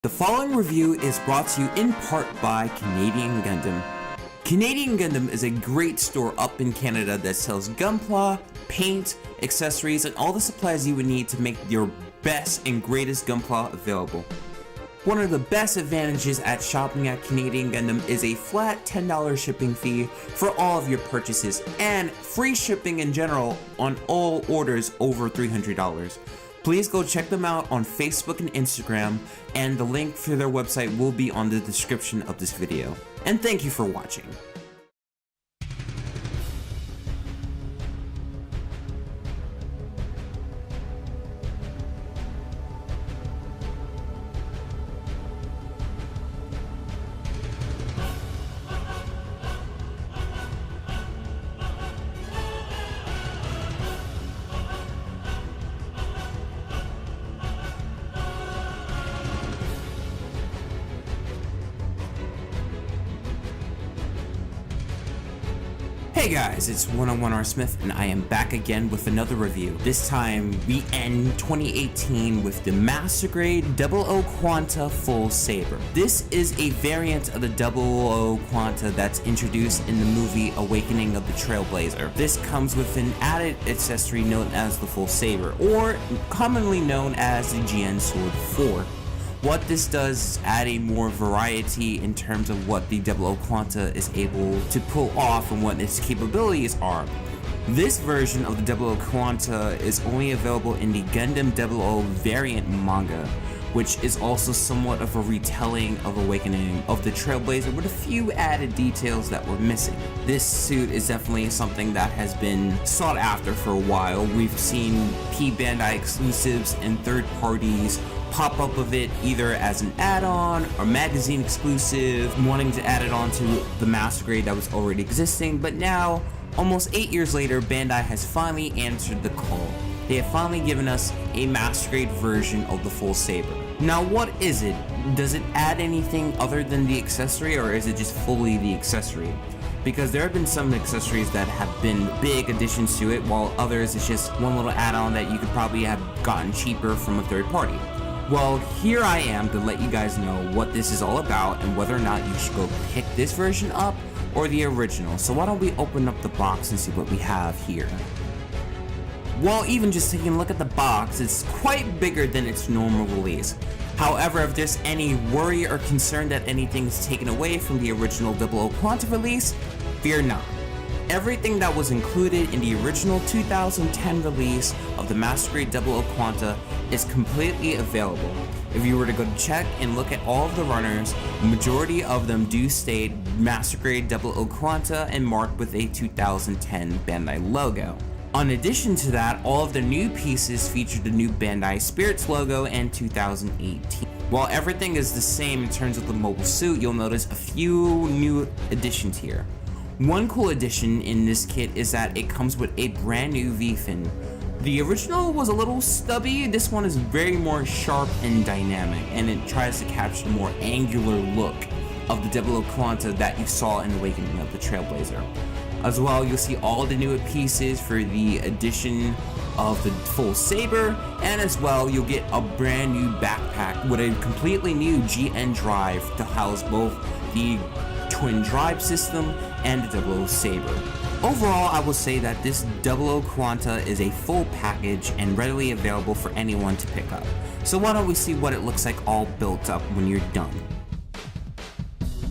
The following review is brought to you in part by Canadian Gundam. Canadian Gundam is a great store up in Canada that sells gunpla, paint, accessories, and all the supplies you would need to make your best and greatest gunpla available. One of the best advantages at shopping at Canadian Gundam is a flat $10 shipping fee for all of your purchases and free shipping in general on all orders over $300. Please go check them out on Facebook and Instagram, and the link for their website will be on the description of this video. And thank you for watching. Hey guys, it's 101R Smith, and I am back again with another review. This time, we end 2018 with the Master Grade 00 QuanTa Full Saber. This is a variant of the 00 QuanTa that's introduced in the movie Awakening of the Trailblazer. This comes with an added accessory known as the Full Saber, or commonly known as the GN Sword 4. What this does is add a more variety in terms of what the 00 QuanTa is able to pull off and what its capabilities are. This version of the 00 QuanTa is only available in the Gundam 00 variant manga, which is also somewhat of a retelling of Awakening of the Trailblazer with a few added details that were missing. This suit is definitely something that has been sought after for a while. We've seen Bandai exclusives and third parties pop up of it either as an add-on or magazine exclusive, wanting to add it on to the Master Grade that was already existing, but now, almost 8 years later, Bandai has finally answered the call. They have finally given us a Master Grade version of the Full Saber. Now what is it? Does it add anything other than the accessory, or is it just fully the accessory? Because there have been some accessories that have been big additions to it, while others it's just one little add-on that you could probably have gotten cheaper from a third party. Well, here I am to let you guys know what this is all about and whether or not you should go pick this version up or the original. So why don't we open up the box and see what we have here. Well, even just taking a look at the box, it's quite bigger than its normal release. However, if there's any worry or concern that anything is taken away from the original 00 QuanTa release, fear not. Everything that was included in the original 2010 release of the Master Grade 00 QuanTa is completely available. If you were to go to check and look at all of the runners, the majority of them do state Master Grade 00 QuanTa and marked with a 2010 Bandai logo. In addition to that, all of the new pieces feature the new Bandai Spirits logo and 2018. While everything is the same in terms of the mobile suit, you'll notice a few new additions here. One cool addition in this kit is that it comes with a brand new V-fin. The original was a little stubby. This one is very more sharp and dynamic, and it tries to capture the more angular look of the 00 QuanTa that you saw in Awakening of the Trailblazer. As well, you'll see all the new pieces for the addition of the Full Saber, and as well you'll get a brand new backpack with a completely new GN drive to house both the twin drive system and the 00 Saber. Overall, I will say that this 00 QuanTa is a full package and readily available for anyone to pick up. So why don't we see what it looks like all built up when you're done.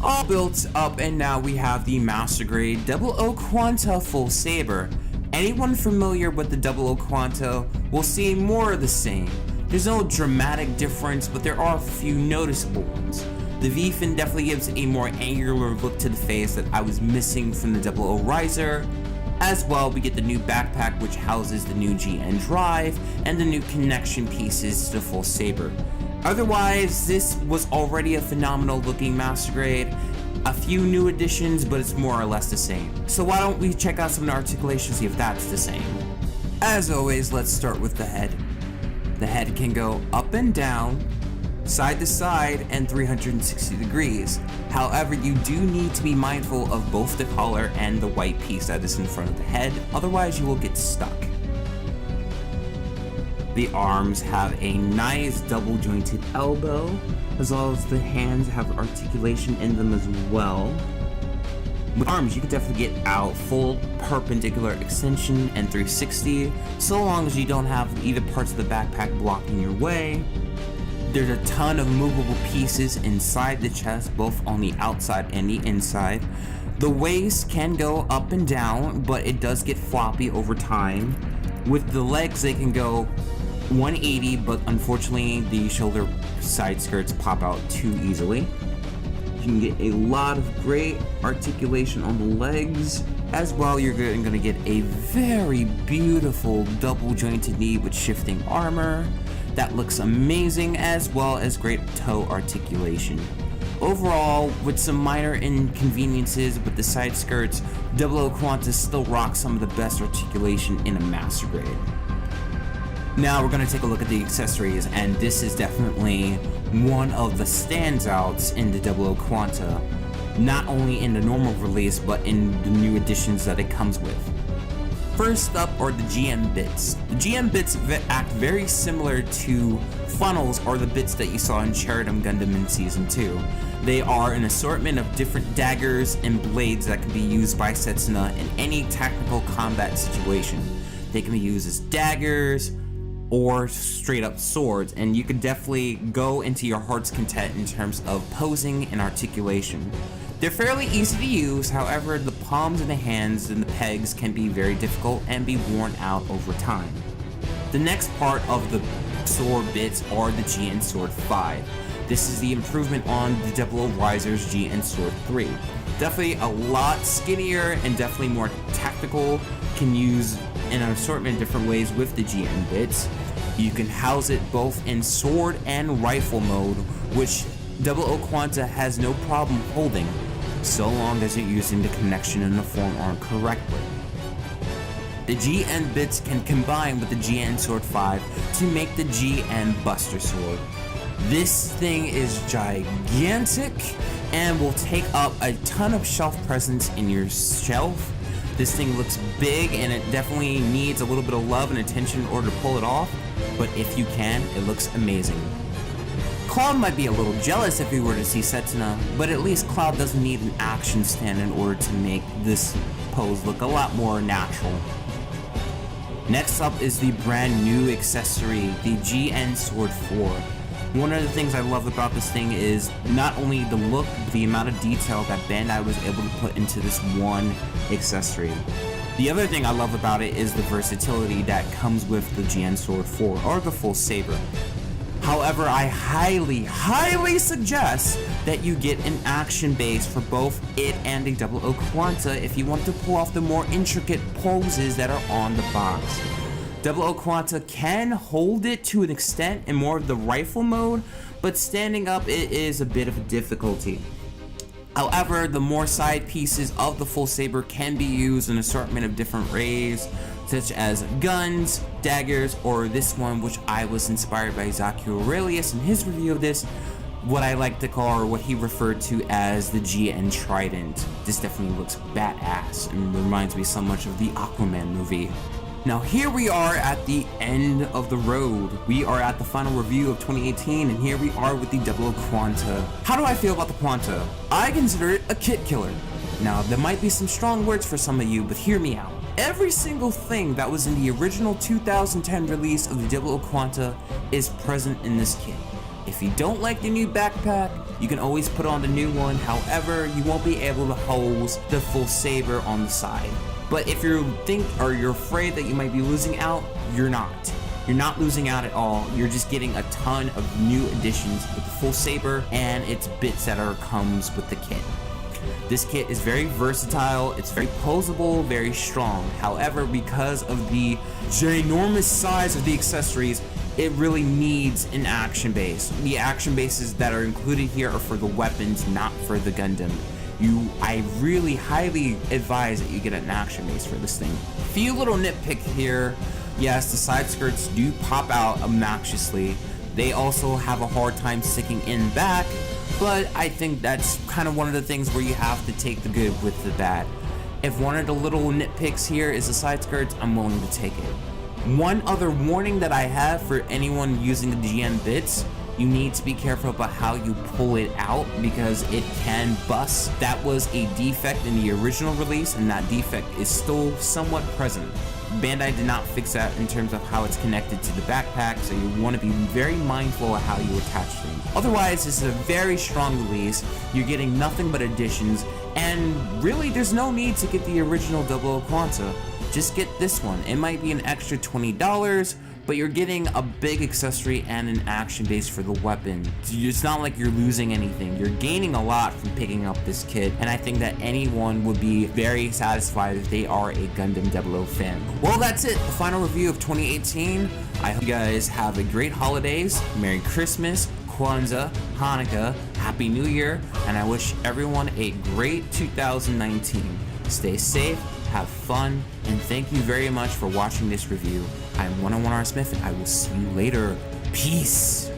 All built up, and now we have the Master Grade 00 QuanTa Full Saber. Anyone familiar with the 00 QuanTa will see more of the same. There's no dramatic difference, but there are a few noticeable ones. The V-fin definitely gives a more angular look to the face that I was missing from the 00 Riser. As well, we get the new backpack which houses the new GN drive and the new connection pieces to the Full Saber. Otherwise, this was already a phenomenal looking Master Grade. A few new additions, but it's more or less the same. So why don't we check out some of the articulation, see if that's the same. As always, let's start with the head. The head can go up and down, side to side, and 360 degrees. However, you do need to be mindful of both the collar and the white piece that is in front of the head, otherwise you will get stuck. The arms have a nice double jointed elbow, as well as the hands have articulation in them as well. With arms, you can definitely get out full perpendicular extension and 360, so long as you don't have either parts of the backpack blocking your way. There's a ton of movable pieces inside the chest, both on the outside and the inside. The waist can go up and down, but it does get floppy over time. With the legs, they can go 180, but unfortunately the shoulder side skirts pop out too easily. You can get a lot of great articulation on the legs. As well, you're going to get a very beautiful double jointed knee with shifting armor. That looks amazing, as well as great toe articulation. Overall, with some minor inconveniences with the side skirts, 00 QuanTa still rocks some of the best articulation in a master grade. Now we're going to take a look at the accessories, and this is definitely one of the standouts in the 00 QuanTa, not only in the normal release but in the new additions that it comes with. First up are the GM bits. The GM bits act very similar to funnels or the bits that you saw in Canadian Gundam in Season 2. They are an assortment of different daggers and blades that can be used by Setsuna in any tactical combat situation. They can be used as daggers or straight up swords, and you can definitely go into your heart's content in terms of posing and articulation. They're fairly easy to use, however, the palms and the hands and the pegs can be very difficult and be worn out over time. The next part of the sword bits are the GN Sword 5. This is the improvement on the 00 Riser's GN Sword 3. Definitely a lot skinnier and definitely more tactical, can use in an assortment of different ways with the GN bits. You can house it both in sword and rifle mode, which 00 QuanTa has no problem holding, so long as you're using the connection and the forearm correctly. The GN bits can combine with the GN Sword 5 to make the GN Buster Sword. This thing is gigantic and will take up a ton of shelf presence in your shelf. This thing looks big and it definitely needs a little bit of love and attention in order to pull it off, but if you can, it looks amazing. Cloud might be a little jealous if we were to see Setsuna, but at least Cloud doesn't need an action stand in order to make this pose look a lot more natural. Next up is the brand new accessory, the GN Sword 4. One of the things I love about this thing is not only the look, but the amount of detail that Bandai was able to put into this one accessory. The other thing I love about it is the versatility that comes with the GN Sword 4, or the full Saber. However, I highly suggest that you get an action base for both it and the 00 QuanTa if you want to pull off the more intricate poses that are on the box. 00 QuanTa can hold it to an extent in more of the rifle mode, but standing up it is a bit of a difficulty. However, the more side pieces of the full Saber can be used in an assortment of different ways, such as guns, daggers, or this one, which I was inspired by Zaki Aurelius in his review of this, what I like to call, or what he referred to as the GN Trident. This definitely looks badass and reminds me so much of the Aquaman movie. Now here we are at the end of the road. We are at the final review of 2018, and here we are with the 00 QuanTa. How do I feel about the QuanTa? I consider it a kit killer. Now there might be some strong words for some of you, but hear me out. Every single thing that was in the original 2010 release of the 00 QuanTa is present in this kit. If you don't like the new backpack, you can always put on the new one. However, you won't be able to hose the full Saber on the side. But if you think or you're afraid that you might be losing out, you're not. You're not losing out at all. You're just getting a ton of new additions with the full Saber and its bits that comes with the kit. This kit is very versatile, it's very posable, very strong. However, because of the ginormous size of the accessories, it really needs an action base. The action bases that are included here are for the weapons, not for the Gundam. I really highly advise that you get an action base for this thing. Few little nitpick here. Yes, the side skirts do pop out obnoxiously. They also have a hard time sticking in back, but I think that's kind of one of the things where you have to take the good with the bad. If one of the little nitpicks here is the side skirts, I'm willing to take it. One other warning that I have for anyone using the GN bits, you need to be careful about how you pull it out because it can bust. That was a defect in the original release, and that defect is still somewhat present. Bandai did not fix that in terms of how it's connected to the backpack, so you want to be very mindful of how you attach things. Otherwise, this is a very strong release. You're getting nothing but additions, and really there's no need to get the original 00 QuanTa. Just get this one. It might be an extra $20, but you're getting a big accessory and an action base for the weapon. It's not like you're losing anything. You're gaining a lot from picking up this kit, and I think that anyone would be very satisfied if they are a Gundam 00 fan. Well, that's it. The final review of 2018. I hope you guys have a great holidays. Merry Christmas, Kwanzaa, Hanukkah, Happy New Year, and I wish everyone a great 2019. Stay safe, have fun, and thank you very much for watching this review. I'm 101R Smith, and I will see you later. Peace!